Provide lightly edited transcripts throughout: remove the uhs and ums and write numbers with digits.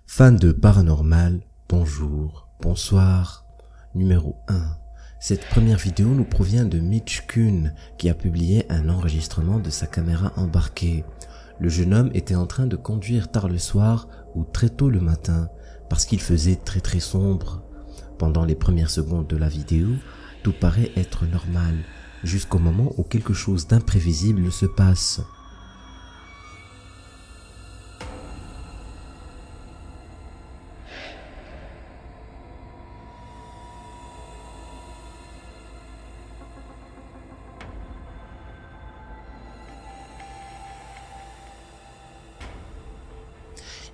Fan de paranormal, bonjour, bonsoir. Numéro 1. Cette première vidéo nous provient de Mitch Kuhn qui a publié un enregistrement de sa caméra embarquée. Le jeune homme était en train de conduire tard le soir ou très tôt le matin parce qu'il faisait très sombre. Pendant les premières secondes de la vidéo, tout paraît être normal jusqu'au moment où quelque chose d'imprévisible se passe.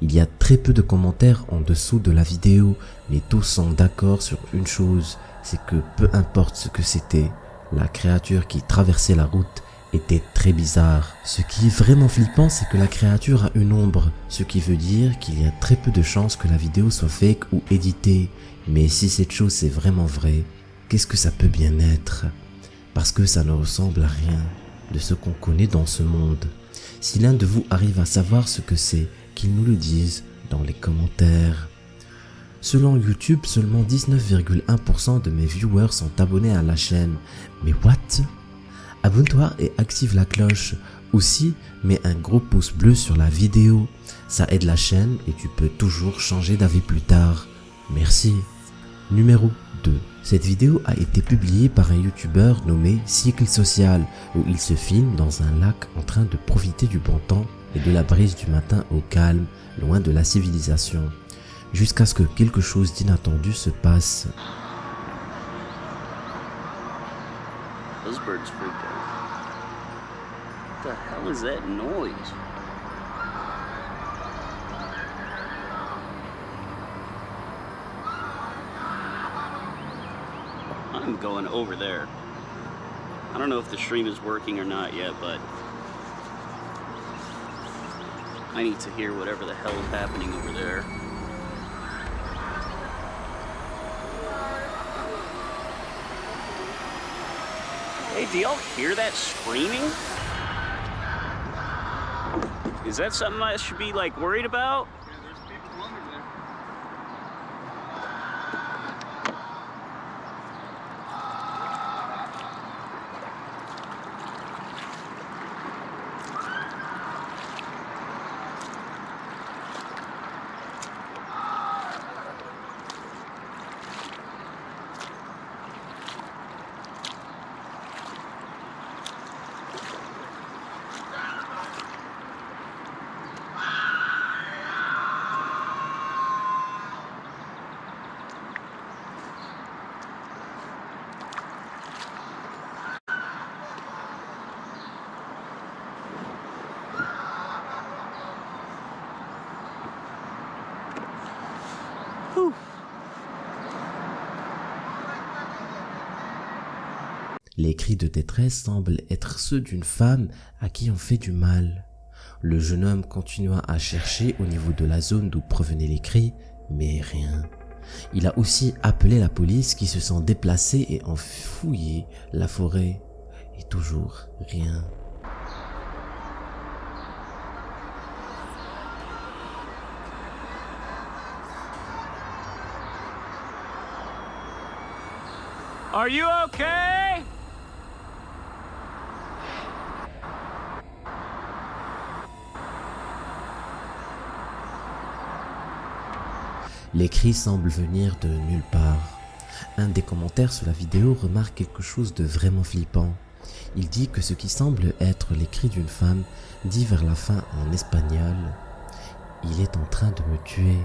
Il y a très peu de commentaires en dessous de la vidéo, mais tous sont d'accord sur une chose, c'est que peu importe ce que c'était, la créature qui traversait la route était très bizarre. Ce qui est vraiment flippant, c'est que la créature a une ombre, ce qui veut dire qu'il y a très peu de chances que la vidéo soit fake ou éditée. Mais si cette chose est vraiment vraie, qu'est-ce que ça peut bien être? Parce que ça ne ressemble à rien de ce qu'on connaît dans ce monde. Si l'un de vous arrive à savoir ce que c'est, qu'ils nous le disent dans les commentaires. Selon YouTube, seulement 19,1% de mes viewers sont abonnés à la chaîne. Mais what? Abonne-toi et active la cloche. Aussi, mets un gros pouce bleu sur la vidéo. Ça aide la chaîne et tu peux toujours changer d'avis plus tard. Merci. Numéro 2. Cette vidéo a été publiée par un youtubeur nommé Cycle Social, où il se filme dans un lac en train de profiter du bon temps et de la brise du matin au calme, loin de la civilisation, jusqu'à ce que quelque chose d'inattendu se passe. Those birds freaked out. What the hell is that noise? I'm going over there. I don't know if the stream is working or not yet, but I need to hear whatever the hell is happening over there. Hey, do y'all hear that screaming? Is that something I should be, like, worried about? Yeah, there's people under there. Whew. Les cris de détresse semblent être ceux d'une femme à qui on fait du mal. Le jeune homme continua à chercher au niveau de la zone d'où provenaient les cris, mais rien. Il a aussi appelé la police qui se sont déplacés et ont fouillé la forêt. Et toujours rien. Are you okay? Les cris semblent venir de nulle part. Un des commentaires sous la vidéo remarque quelque chose de vraiment flippant. Il dit que ce qui semble être les cris d'une femme dit vers la fin en espagnol « Il est en train de me tuer ».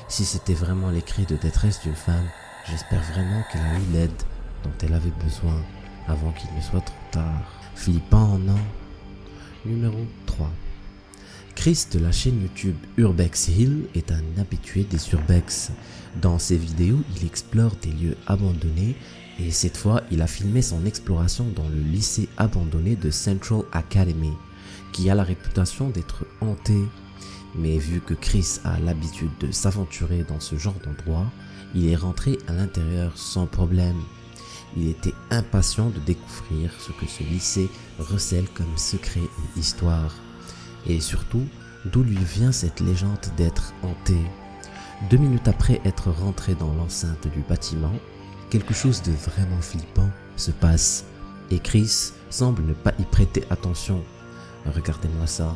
Si c'était vraiment les cris de détresse d'une femme, j'espère vraiment qu'elle a eu l'aide dont elle avait besoin avant qu'il ne soit trop tard. Flippant, non? Numéro 3. Chris de la chaîne YouTube Urbex Hill est un habitué des urbex. Dans ses vidéos, il explore des lieux abandonnés et cette fois, il a filmé son exploration dans le lycée abandonné de Central Academy, qui a la réputation d'être hanté. Mais vu que Chris a l'habitude de s'aventurer dans ce genre d'endroit, il est rentré à l'intérieur sans problème. Il était impatient de découvrir ce que ce lycée recèle comme secret et histoire. Et surtout, d'où lui vient cette légende d'être hanté. 2 minutes après être rentré dans l'enceinte du bâtiment, quelque chose de vraiment flippant se passe et Chris semble ne pas y prêter attention. Regardez-moi ça.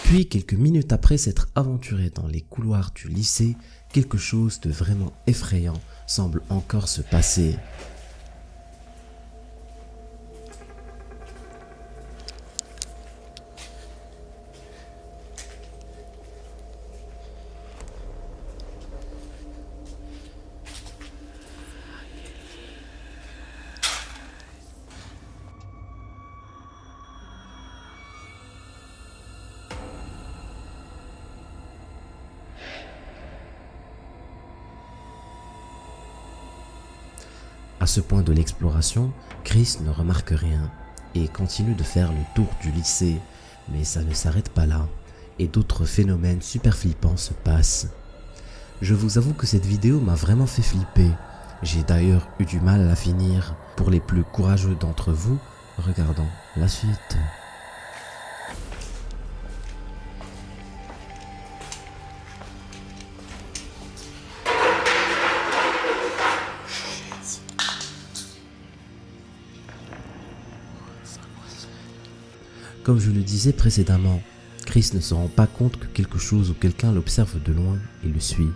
Puis, quelques minutes après s'être aventuré dans les couloirs du lycée, quelque chose de vraiment effrayant semble encore se passer. À ce point de l'exploration, Chris ne remarque rien et continue de faire le tour du lycée, mais ça ne s'arrête pas là et d'autres phénomènes super flippants se passent. Je vous avoue que cette vidéo m'a vraiment fait flipper. J'ai d'ailleurs eu du mal à la finir. Pour les plus courageux d'entre vous, regardons la suite. Comme je le disais précédemment, Chris ne se rend pas compte que quelque chose ou quelqu'un l'observe de loin et le suit.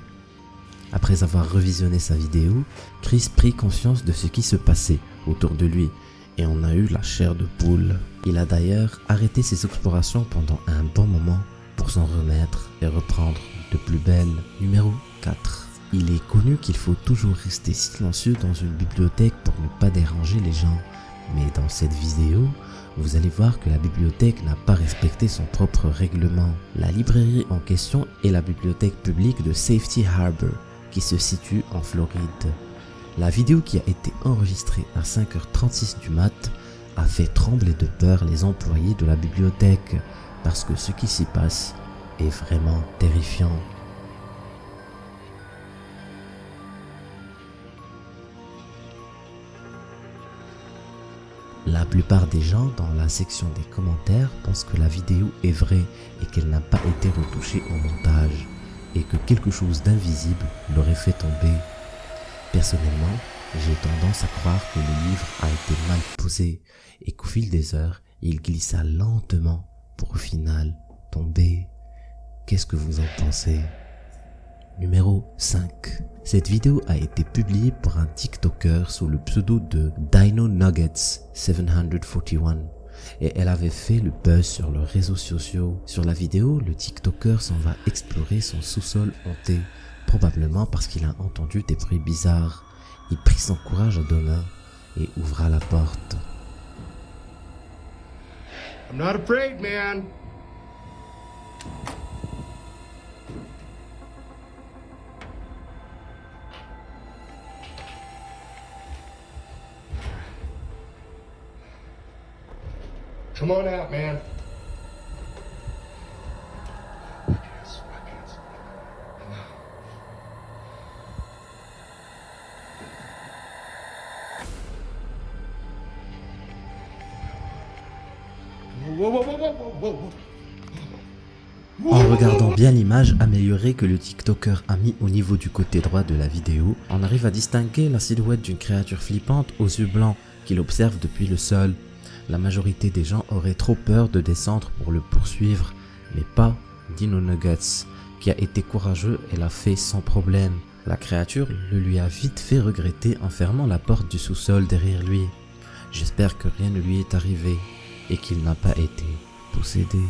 Après avoir revisionné sa vidéo, Chris prit conscience de ce qui se passait autour de lui et en a eu la chair de poule. Il a d'ailleurs arrêté ses explorations pendant un bon moment pour s'en remettre et reprendre de plus belle. Numéro 4. Il est connu qu'il faut toujours rester silencieux dans une bibliothèque pour ne pas déranger les gens. Mais dans cette vidéo, vous allez voir que la bibliothèque n'a pas respecté son propre règlement. La librairie en question est la bibliothèque publique de Safety Harbor, qui se situe en Floride. La vidéo qui a été enregistrée à 5h36 du mat a fait trembler de peur les employés de la bibliothèque, parce que ce qui s'y passe est vraiment terrifiant. La plupart des gens dans la section des commentaires pensent que la vidéo est vraie et qu'elle n'a pas été retouchée au montage et que quelque chose d'invisible l'aurait fait tomber. Personnellement, j'ai tendance à croire que le livre a été mal posé et qu'au fil des heures, il glissa lentement pour au final tomber. Qu'est-ce que vous en pensez ? Numéro 5. Cette vidéo a été publiée par un TikToker sous le pseudo de Dino Nuggets 741 et elle avait fait le buzz sur leurs réseaux sociaux. Sur la vidéo, le TikToker s'en va explorer son sous-sol hanté, probablement parce qu'il a entendu des bruits bizarres. Il prit son courage à deux mains et ouvra la porte. I'm not afraid, man. Come on out, man. En regardant bien l'image améliorée que le TikToker a mis au niveau du côté droit de la vidéo, on arrive à distinguer la silhouette d'une créature flippante aux yeux blancs qu'il observe depuis le sol. La majorité des gens auraient trop peur de descendre pour le poursuivre, mais pas Dino Nuggets, qui a été courageux et l'a fait sans problème. La créature le lui a vite fait regretter en fermant la porte du sous-sol derrière lui. J'espère que rien ne lui est arrivé et qu'il n'a pas été possédé.